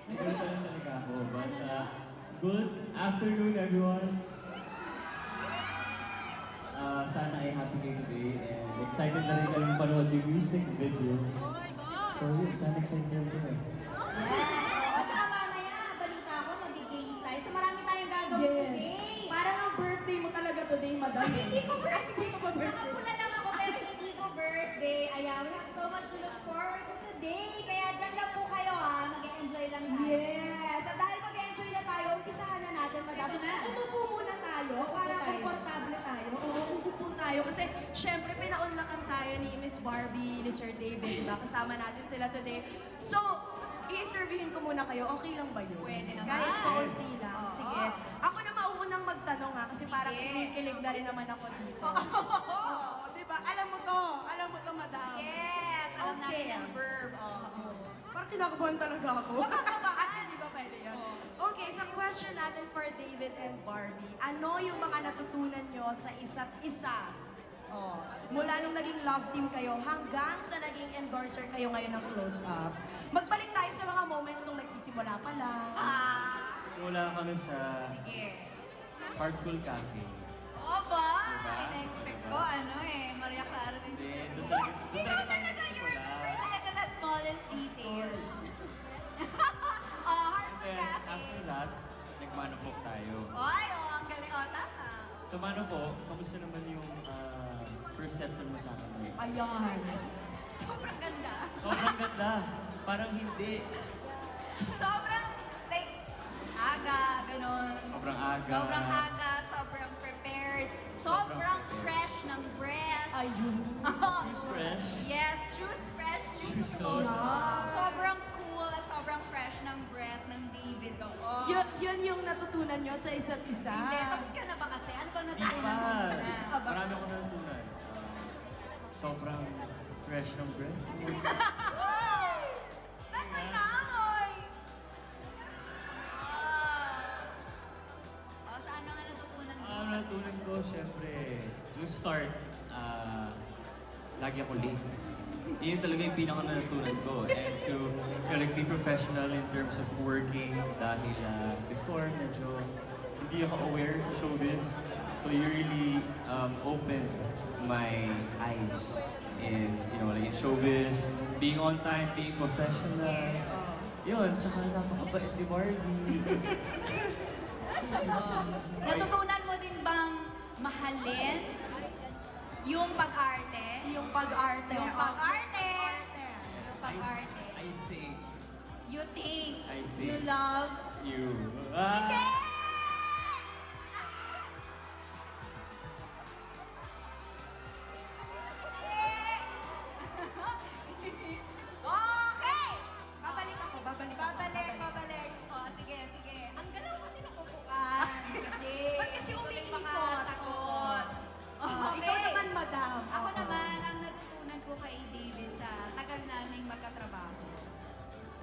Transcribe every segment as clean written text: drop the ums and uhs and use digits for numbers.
Siguro talaga ako. But, good afternoon, everyone. Sana ay happy kayo today and excited na rin kami panood yung music video. Oh my God! So yun, sana excited na rin kami. Yes! At saka mamaya, balita ko, mag-games tayo. So marami tayong gagawin today. Parang ang birthday mo talaga today, madam. Hindi ko birthday. Hindi ko ba birthday? Nakapula lang ako pero hindi ko birthday. Ayan, we have so much to look forward to today. Kaya dyan lang po kayo mag-enjoy lang tayo. Yes! At dahil mag-enjoy na tayo, umpisahan na natin, madam. Ito na. Umupo muna tayo para Upo tayo. komportable tayo. Oo, umupo tayo. Kasi syempre, pinaunlakan tayo ni Miss Barbie, ni Sir David. Diba? Kasama natin sila today. So, i-interviewin ko muna kayo. Okay lang ba yun? Pwede naman. Kahit kaunti lang. Oo. Sige. Ako na mauunang magtanong kasi Sige. parang kinikilig na rin naman ako dito. Oo, diba? Alam mo to, madam. Yes! Alam Okay. natin ang verb. Oh. Parang kinakabahan talaga ako. Kinakabahan. Hindi ba pwede yun? Oo. Okay, so question natin for David and Barbie. Ano yung mga natutunan nyo sa isa't isa? Oh, mula nung naging love team kayo hanggang sa naging endorser kayo ngayon ng Close Up. Magbalik tayo sa mga moments nung nagsisimula pa lang. Simula kami sa Sige. Heartful Cafe. Oo ba? Diba? Na-expect ko, Maria Clara rin. Hindi, doon Ikaw talaga tayo talaga, you nagsimula. remember talaga the smallest details. Oh, And Heartful then, Cafe. after that, nagmanupok tayo. Ay, ang galing. Tama. Sa Manupok, kamusta naman yung perception mo sa akin ngayon? Ayan. Sobrang ganda. Sobrang ganda. Parang hindi. Sobrang, like, aga, ganun. Sobrang aga. Sobrang aga, sobrang prepared. Sobrang Sobrang prepared. fresh ng breath. Ayun. Choose fresh. Yes, choose fresh, choose Choose close. close. Sobrang cool at sobrang fresh ng breath ng David. Oh. Yun yung natutunan nyo sa isa't isa. Hindi, tapos ka na ba kasi? Ano bang Di natutunan pa. mo na? Marami ako natutunan. Sobrang fresh ng breath. Wow! Saan may naamoy? Oh, saan na nga natutunan mo? Ang natutunan ko, syempre, yung start, lagi ako late. Yun talaga yung pinaka natutunan ko. And to like, be professional in terms of working dahil before medyo hindi ako aware sa showbiz. So you really opened my eyes in, like in showbiz, being on time, being professional. Yeah, oh. Yun, tsaka napakabait ni Barbie. Natutunan mo din bang mahalin yung pag-arte? Yung pag-arte. Yung pag-arte! Yes. Yung pag-arte. I think You think, I think. you love, you. hindi! Okay! Babalik. Oh, sige. Ang galaw kasi nakukukan. Kasi, Ba't kasi gusto din umiikot? makasagot. Ikaw naman, madam. Ako Oo. naman, ang natutunan ko kay David sa tagal naming magkatrabaho,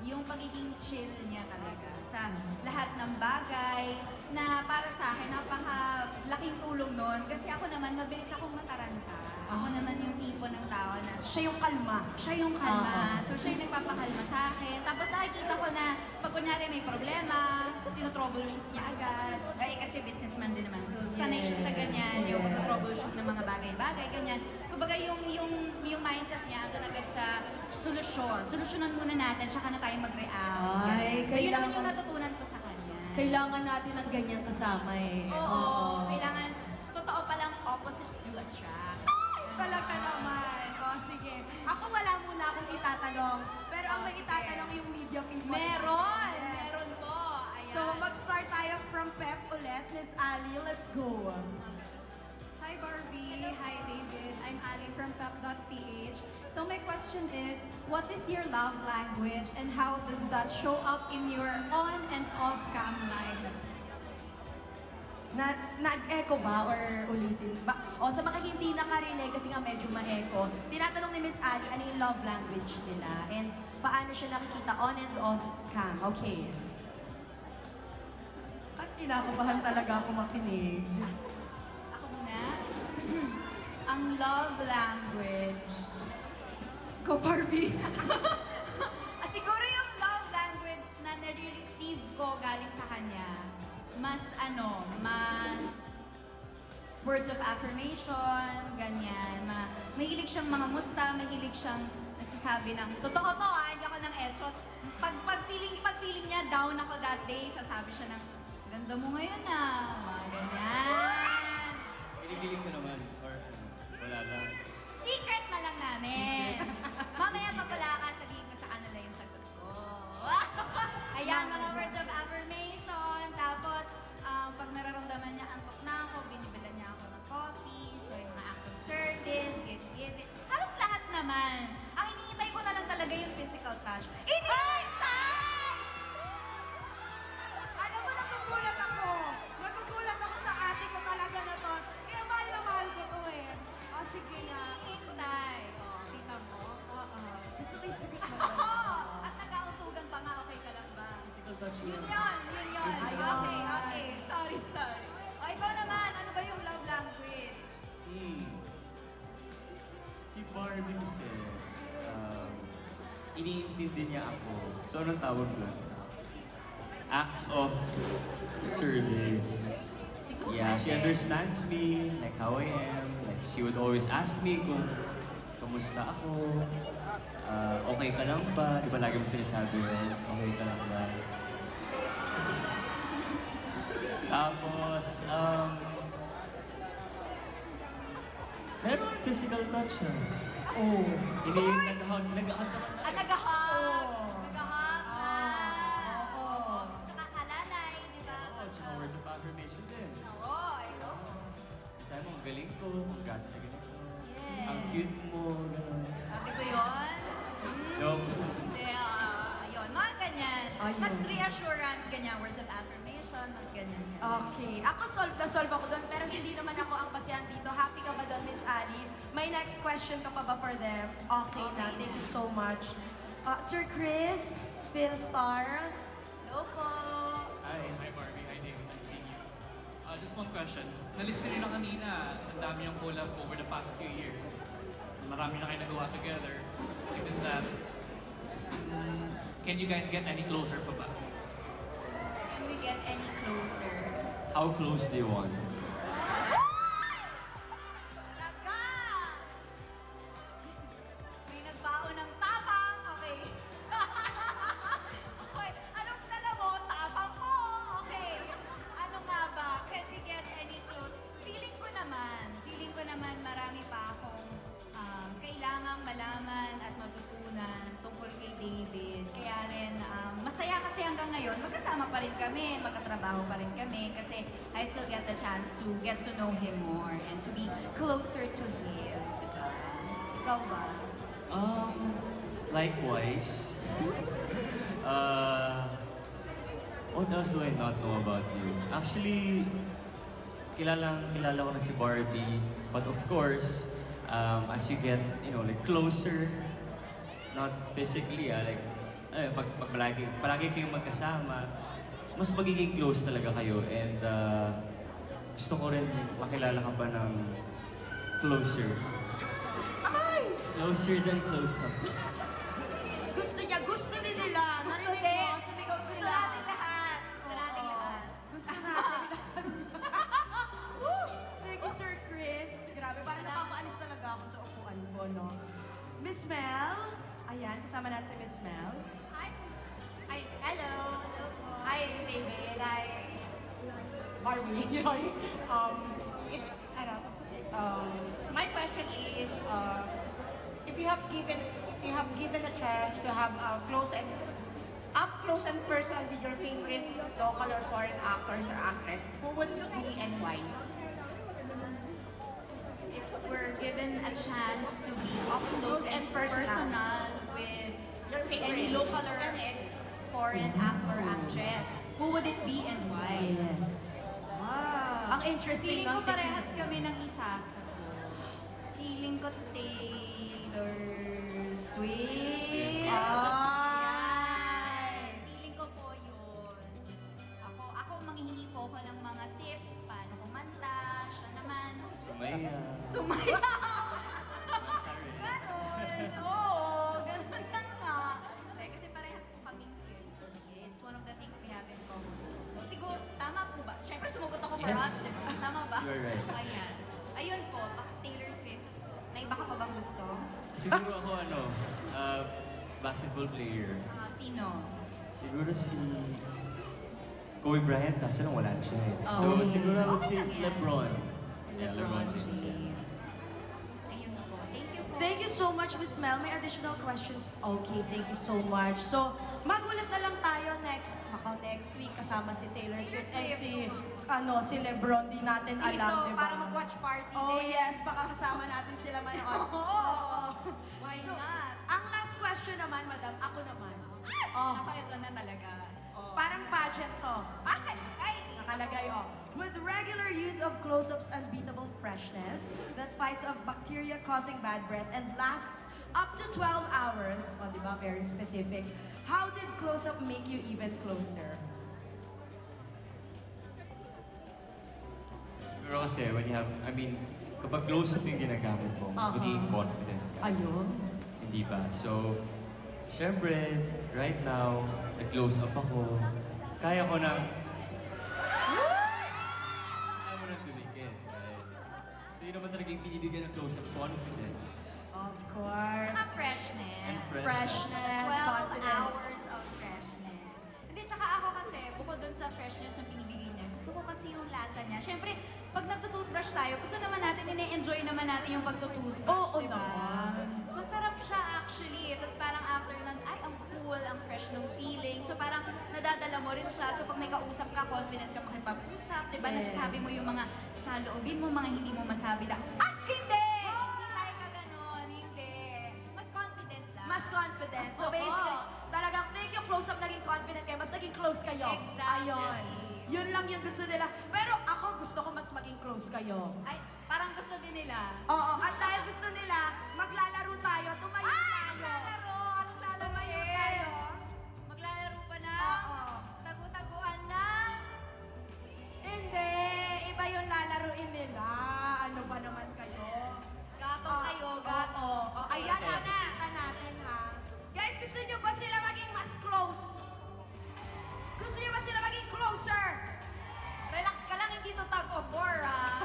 yung pagiging chill niya talaga sa lahat ng bagay na para sa akin, napaka-laking tulong nun. Kasi ako naman, mabilis akong mataranta. Ako naman yung tipo ng tao na Siya yung kalma. siya yung kalma. So, siya yung nagpapakalma sa akin. Tapos nakikita ko na pag kunyari may problema, tinotroubleshoot niya agad. Dahil kasi businessman din naman. So, sanay siya sa ganyan. Yung pag-troubleshoot ng mga bagay-bagay, ganyan. Kumbaga yung mindset niya, doon agad sa solusyon. Solusyonan muna natin, tsaka na tayo mag-react. Ay, So, yun naman kailangan- yung natutunan ko sa kanya. Kailangan natin ng ganyan kasama eh. Oo. Kailangan, totoo palang opposites do attract. Talaga naman. O, sige. Ako wala muna akong itatanong. Pero ang Oh, may sige. itatanong yung media people. Meron! Yes. Meron po. Ayan. So, mag-start tayo from Pep ulit. Miss Ali, let's go. Hi Barbie, hi David. I'm Ali from pep.ph. So my question is, what is your love language and how does that show up in your on and off cam life? Nag-echo ba or ulitin ba? O, sa mga hindi nakarinig, kasi nga medyo ma-echo, tinatanong ni Miss Ali ano yung love language nila and paano siya nakikita on and off cam. Okay. At kinakabahan talaga ako makinig. Ako muna. Ang love language. Go Barbie! Siguro yung love language na nare-receive ko galing sa kanya, mas words of affirmation, ganyan. Mahilig siyang mga musta, mahilig siyang nagsasabi ng, totoo to hindi ako ng etros. Pag feeling niya down ako that day, sasabi siya ng, ganda mo ngayon mga ganyan. Pinipiling ko naman, or wala lang. Secret na lang namin. Mamaya pag wala ka, sabihin ko sa kanila yung sagot ko. Ayan, mga words of affirmation. Tapos, pag nararamdaman niya, antok na ako, binibilan niya ako ng coffee. So, yung mga acts of service, give it. Halos lahat naman. Ang hinihintay ko na lang talaga yung physical touch. Hinihintay! Alam mo, nagugulat ako. Nagugulat ako sa ate ko talaga na to. Kaya mahal na mahal ko to eh. O, sige nga. Hinihintay. Kita mo? Oo. Gusto ko yung sabi ko. At nag-autugan pa nga, okay ka lang ba? Physical touch Yun yun. yun, yun yun. Ayun. Okay. Sorry. O, ikaw naman, ano ba yung love language? Si Barbie kasi, iniintindi niya ako. So, anong tawag doon? Acts of service. Yeah, she understands me, like how I am. Like, she would always ask me kung kamusta ako, okay ka lang ba? Di ba lagi mo sinasabi yun? Okay ka lang ba? Tapos, meron physical touch siya. Oh. Hindi yung nag-hug naman. Nag-hug! Oo. Nag-hug na! Oo. Tsaka kalalay, di ba? Oo, tsaka words of affirmation din. Oo, ikaw. Sabi mo, ang galing ko, congrats sa ganito. Yes. Ang cute mo, gano'n. Sabi ko yun. Nope. Hindi, ayun. Mga ganyan. Ayun. Mas reassurance, ganyan. Words of affirmation, mas ganyan. Okay. Ako solve ako doon, pero hindi naman ako ang pasiyan dito. Happy ka ba doon, Miss Ali? May next question ka pa ba for them? Okay na. Okay Thank na. you so much. Sir Chris, Philstar. Hello po. Hi. Hi Barbie, hi David, nice seeing you. Just one question. Nalista rin na kanina, ang dami yung collab over the past few years. Marami na kayo nagawa together. Given that, can you guys get any closer pa ba? Can we get any closer? How close do you want? Talaga! May nagbaon ng tapang. Okay. Okay. Anong dala mo? Tapang mo. Okay. Ano nga ba? Can we get any close? Feeling ko naman marami pa akong kailangang malaman at matutunan tungkol kay David. Kaya rin, masaya kasi hanggang ngayon, magkasama pa rin kami, magkatrabaho pa rin kami kasi I still get the chance to get to know him more and to be closer to him. Diba? Ikaw ba? Likewise. What else do I not know about you? Actually, kilala ko na si Barbie. But of course, as you get, like closer, not physically, pag palagi kayong magkasama, mas magiging close talaga kayo. And gusto ko rin makilala ka pa ng closer. Closer than close na. Gusto din nila. Narinig mo, sumigaw Gusto sila. natin lahat. Gusto natin Oo. lahat. Gusto natin lahat. Woo! Thank you, Sir Chris. Grabe, parang napapaalis talaga ako sa upuan ko, no? Miss Mel. Ayan, kasama natin si Miss Mel. Hello. Hello po. Hi, David. Hi, Barbie. Sorry. My question is, if you have given a chance to have up close and personal with your favorite local or foreign actors or actress, who would it be and why? If we're given a chance to be up close and personal with Your favorite. any local or foreign actor, actress, who would it be and why? Yes. Wow. Ang interesting Feeling ko nun, parehas kami ng isasagot. Feeling ko Taylor Swift. Ay! Yan. Feeling ko po yun. Ako manghihingi po ako ng mga tips, paano kumanta, siya naman. Sumaya. Sumayaw! Ganon! Oo, ganon lang nga. Kasi parehas po kaming swerte. It's one of Siguro ako basketball player. Sino? Siguro si Kobe Bryant, kaso lang wala na siya eh. Oh. So siguro ako Okay si lang yan. LeBron. Si Yeah, LeBron James, James. yeah. Ayun po. Thank you po. Thank you so much, Miss Mel. May additional questions? Okay, thank you so much. So, magulat na lang tayo next week kasama si Taylor Swift and si LeBron. Di natin Dito, alam, di ba? para mag-watch party Oh din. yes, baka kasama natin sila manood. Oo. Why So, not? ang last question naman, madam, ako naman. Oh, Ako, ito na talaga. Oh. parang pageant to. Ay! Nakalagay, oh. With regular use of close-up's unbeatable freshness that fights off bacteria causing bad breath and lasts up to 12 hours, oh, di ba? Very specific. How did close-up make you even closer? Siguro kasi when you have, kapag close-up yung ginagamit mo, mas Aha. magiging confident ka. Ayun. Hindi ba? So, syempre, right now, nag-close up ako. Kaya ko na tumikit. Right? So, yun naman talagang binibigyan ng close-up confidence. Of course. Saka freshness. And Freshness, 12 confidence. hours of freshness. Hindi, tsaka ako kasi, bukod dun sa freshness na binibigay niya, gusto ko kasi yung lasa niya. Siyempre, pag nagtutoothbrush tayo, gusto naman natin, ine-enjoy naman natin yung pagtutoothbrush, Oo di ba? naman. Masarap siya actually. Tapos parang after nun, ay, ang cool, ang fresh ng feeling. So parang nadadala mo rin siya. So pag may kausap ka, confident ka makipag-usap. Di ba? Yes. Nasasabi mo yung mga saloobin mo, mga hindi mo masabi na, hindi! Hindi tayo ka ganon, hindi. Mas confident lang. Mas confident. So Oo. basically, talagang thank you close-up, naging confident kayo, mas naging close kayo. Exactly. Ayun. Yun lang yung gusto nila. Pero ako gusto ko mas maging close kayo. Ay, parang gusto din nila. Oo, at dahil gusto nila, maglalaro tayo, tumayo tayo. Maglalaro! Anong Tumayo lalaroin? tayo. Maglalaro pa na? Oo. Tagu-taguan na? Hindi, iba yung lalaruin nila. Ano ba naman kayo? Gatong kayo, gatong. Oo. Ayan, nakita natin ha. Guys, gusto nyo ba sila maging mas close? Gusto nyo ba sila maging closer? Relax ka lang, hindi to tug of war, ah.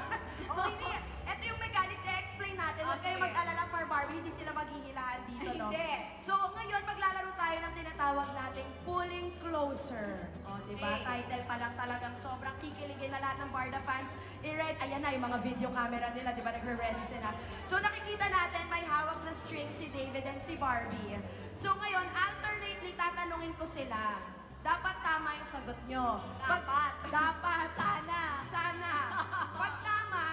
Oh, hindi. Ito yung mechanics, i-explain natin. Huwag kayo Sige. mag-alala for Barbie, hindi sila maghihilahan dito, no? Hindi. So, ngayon, maglalaro tayo ng tinatawag nating Pulling Closer. O, di ba? Okay. Title pa lang talagang sobrang kikiligin na lahat ng Barda fans. I-read, ayan na, yung mga video camera nila, di ba? Nagre-ready sila. So, nakikita natin, may hawak na string si David and si Barbie. So, ngayon, alternately, tatanungin ko sila. Dapat tama yung sagot nyo. Dapat. Dapat. Sana. Sana. Pag tama,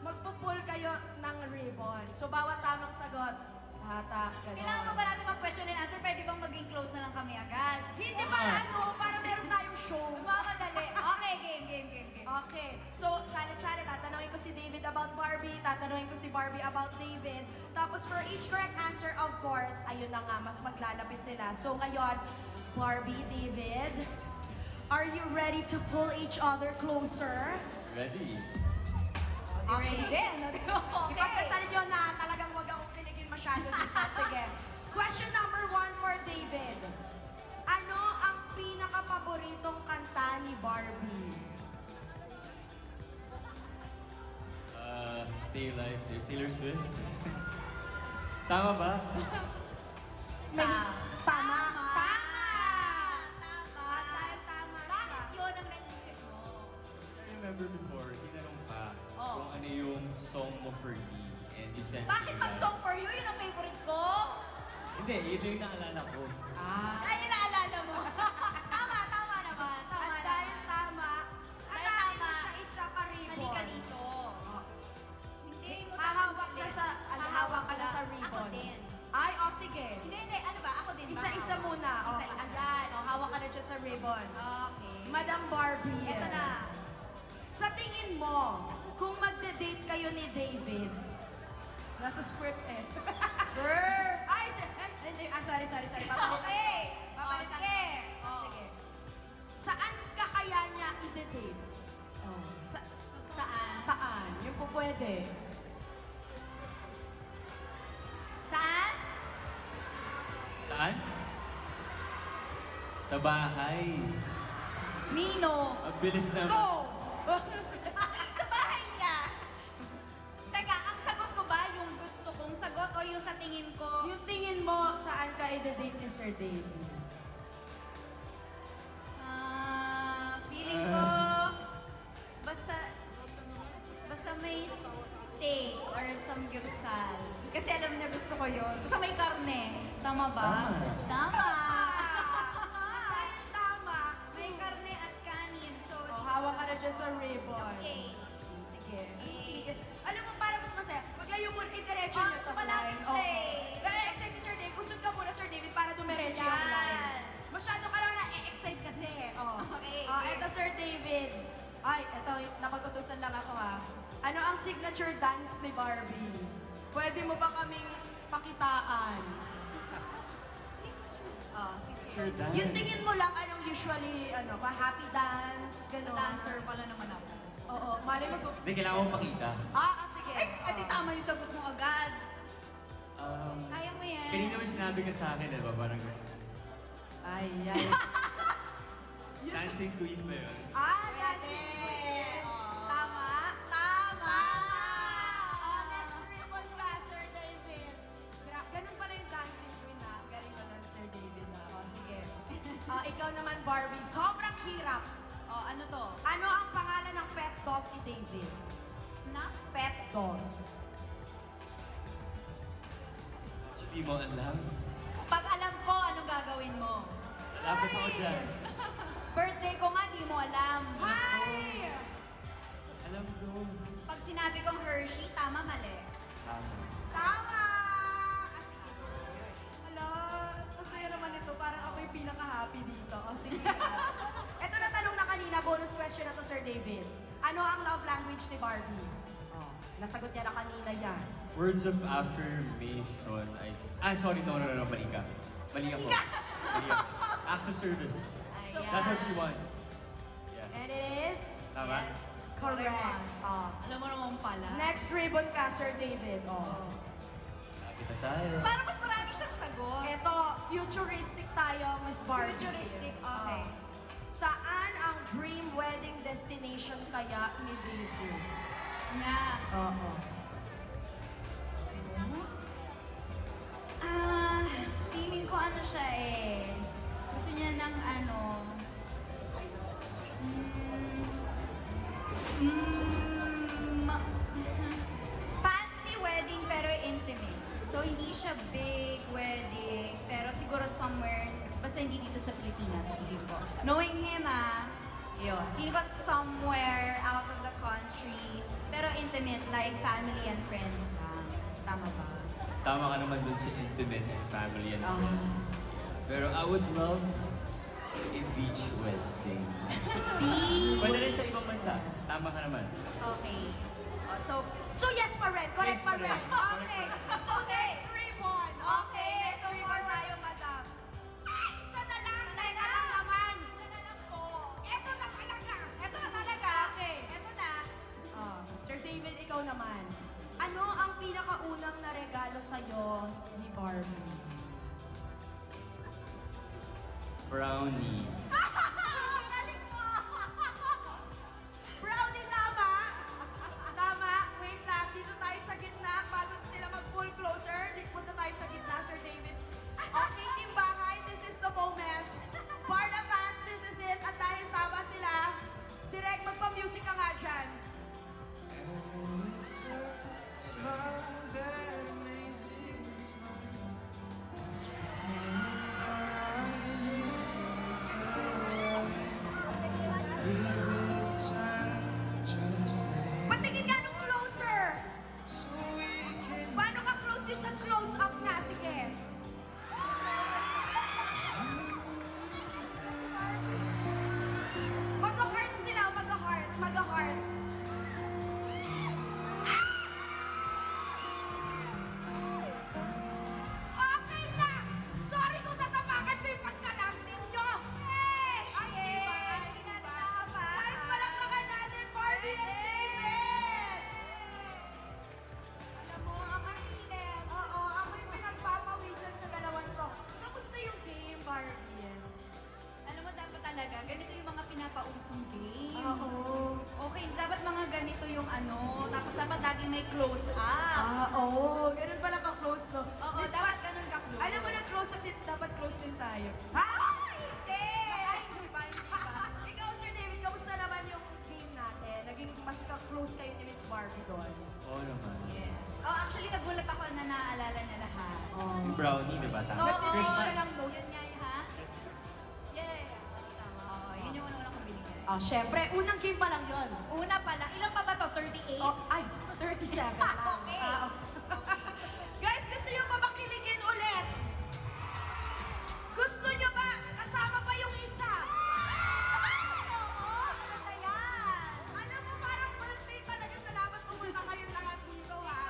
magpupull kayo ng ribbon. So, bawat tamang sagot, hatak, gano'n. Kailangan pa ba natin mag-question and answer? Pwede bang maging close na lang kami agad? Hindi para para meron tayong show. Mamadali. Okay, game. Okay. So, salit-salit, tatanungin ko si David about Barbie, tatanungin ko si Barbie about David. Tapos, for each correct answer, of course, ayun na nga, mas maglalapit sila. So, ngayon, Barbie, David, are you ready to pull each other closer? Ready? You ready din? Okay. Ipagdasal nyo na talagang wag akong kiligin masyado dito. Sige. Question number 1 for David. Ano ang pinaka-paboritong kanta ni Barbie? Taylor Swift? Tama ba? Tama. Tama. Tama. Dahil tama Bakit siya. yun ang naisip mo? I remember before, tinanong ka Oh. kung ano yung song mo for me. And you said... Bakit pag song for you, yun ang favorite ko? Hindi, yun yung naalala ko. Ay, yun naalala mo. Tama naman. At dahil tama, Dahil atake mo tama, siya isa pa ribbon. Halika dito. Hindi mo Hahawak ka sa, hahawak ka na sa Ako ribbon. din. Ay, sige. Hindi. Ano ba? Ako din ba? Isa-isa muna. Oh, Isa-isa. ayan. Oh, hawak ka na dyan sa ribbon. Okay. Madam Barbie. Ito na. Sa tingin mo, kung magde-date kayo ni David, nasa script eh. Ay, hindi. Sorry. Papalit. Okay. Papalit Oh, sige. Oh. Sige. Saan ka kaya niya i-date? Oh. Saan? Saan? Yung po pwede. Saan? Saan? Sa bahay. Nino. Ang bilis na... Go! Sa bahay niya. Teka, ang sagot ko ba yung gusto kong sagot o yung sa tingin ko Yung tingin mo, saan ka i-date ni Sir David? Feeling ko, basta may steak or samgyupsal. Kasi alam niya gusto ko yun. Basta may karne. Tama ba? Tama. Dahil tama. May karne at kanin. So, Oh, hawak ka na dyan sa ribbon. okay. Sige. Eh. Alam mo, para mas masaya, maglayo mo, i-diretso niyo to. malapit line. siya Oo. eh. Kaya excited si Sir David. Kusog ka muna, Sir David, para dumiretso yung Yan. line. Masyado ka lang na-excite kasi. Oh. Okay. Eto, Sir David. Ay, eto, napag-utusan lang ako ha. Ano ang signature dance ni Barbie? Pwede mo ba kaming pakitaan? Sige. Sure, dance. Yung tingin mo lang, anong usually, happy dance, gano'n? Dancer pala naman ako. Oo, mali mo. Hindi, kailangan mo pakita. Sige. Edi tama yung sagot mo agad. Kaya mo yan. Kanina may sinabi ka sa akin, diba? Parang Ay, ay. dancing queen ba yun? Dancing Queen. Tama? Tama! Next ribbon ka, Sir David. Ganun pala yung Dancing Queen, ha? Galing mo lang, Sir David, ha? Sige. Ikaw naman, Barbie. Sobrang hirap. Ano to? Ano ang pangalan ng pet dog ni David? Na? Pet dog. Hindi mo alam. Pag alam ko, anong gagawin mo? Lapit ako dyan. Birthday ko nga, di mo alam. Hi! Alam ko. Pag sinabi kong Hershey, tama, mali. Tama. Tama! Hala, masaya naman ito. Parang ako yung pinaka-happy dito. Sige. Ito na tanong na kanina, bonus question na to, Sir David. Ano ang love language ni Barbie? Nasagot niya na kanina yan. Words of affirmation. Sorry, no, mali ka. Mali ako. Mali ako. Acts of service. Ayan. That's what she wants. Yeah. And it is? Tama? Yes. Correct. Alam mo naman pala. Next ribbon ka, Sir David. Lapit na tayo. Para mas marami siyang sagot. Ito, futuristic tayo, Miss Barbie. Futuristic, okay. Saan ang dream wedding destination kaya ni David? Nga. Oo. Feeling ko ano siya eh. Gusto niya ng ano. Fancy wedding pero intimate. So hindi siya big wedding, pero siguro somewhere, basta hindi dito sa Pilipinas, feeling ko. Knowing him yun. Feeling ko somewhere out of the country, pero intimate, like family and friends lang. Tama ba? Tama ka naman dun sa intimate family and friends. Pero I would love a beach wedding. Pwede rin sa ibang bansa. Tama ka naman. Okay. So yes pa rin. Correct Yes pa pa rin. rin. Okay. So next ribbon. Okay. Next ribbon tayo, madam. Ay, isa na lang. Naman. Isa na lang po. Ito na talaga. Ito na talaga. Okay. Ito na. Sir David, ikaw naman. Ano ang pinakaunang na regalo sa'yo ni Barbie? Brownie. Galing mo! Brownie, tama? Tama. Wait lang. Dito tayo sa gitna. Bago sila mag-pull closer, punta tayo sa gitna, Sir David. Okay, Team Bahay, this is the moment. Barda fans, this is it. At dahil tama sila, direct magpa-music ka nga dyan. Smile, that amazing smile. It's Patingin nga nung closer. Paano ka close yung close up nga? Sige. Mag-heart sila, mag-heart, mag-heart. Okay na! Sorry kung natapakan ko yung pagkalambing nyo! Hey! Ay, Guys, palakpakan natin, Barbie and David! Alam mo, ang init. Oo, ako yung pinagpapawisan sa dalawang to. Kamusta yung game, Barbie? Alam mo, dapat talaga, ganito yung mga pinapausong game. Oo. Okay, dapat mga ganito yung ano, tapos dapat lagi may close up. Oo. Ganun pala ka-close close, no? Oo, Miss dapat Pat, ganun ka-close. alam mo na close up din, dapat close din tayo. Ha? Hindi! Ay, hindi ba? Hindi ba? Ikaw, Sir David, kamusta naman yung game natin? Naging mas ka-close kayo ni Miss Barbie doon. Oo naman. Yes. Oh, actually, nagulat ako na naalala niya lahat. Yung brownie, di ba? Tama. Oo, Nag-take siya ng notes. Yun nga yun, ha? Yeah. Tama. Oo, yun yung una-una kong binigay. Oh, syempre, unang game pa lang yon. Una pala, ilan pa ba to? 38? Oh, ay, 37 lang. Okay. Ah, guys, gusto nyo ba makiligin ulit? Gusto nyo ba? Kasama pa yung isa. Oo, masaya. Alam mo, parang birthday talaga. Salamat pumunta kayong lahat dito, ha?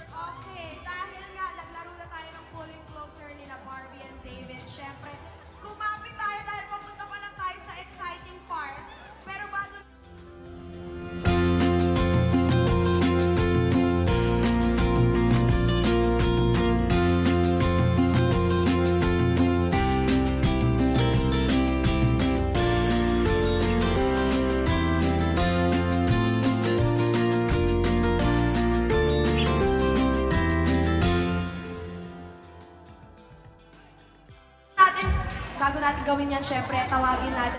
Okay, dahil nga, naglaro na tayo ng pulling closer nila Barbie and David. Syempre, kumapit tayo dahil papunta pa lang tayo sa exciting part. Pero bago natin, bago natin gawin yan, syempre, tawagin natin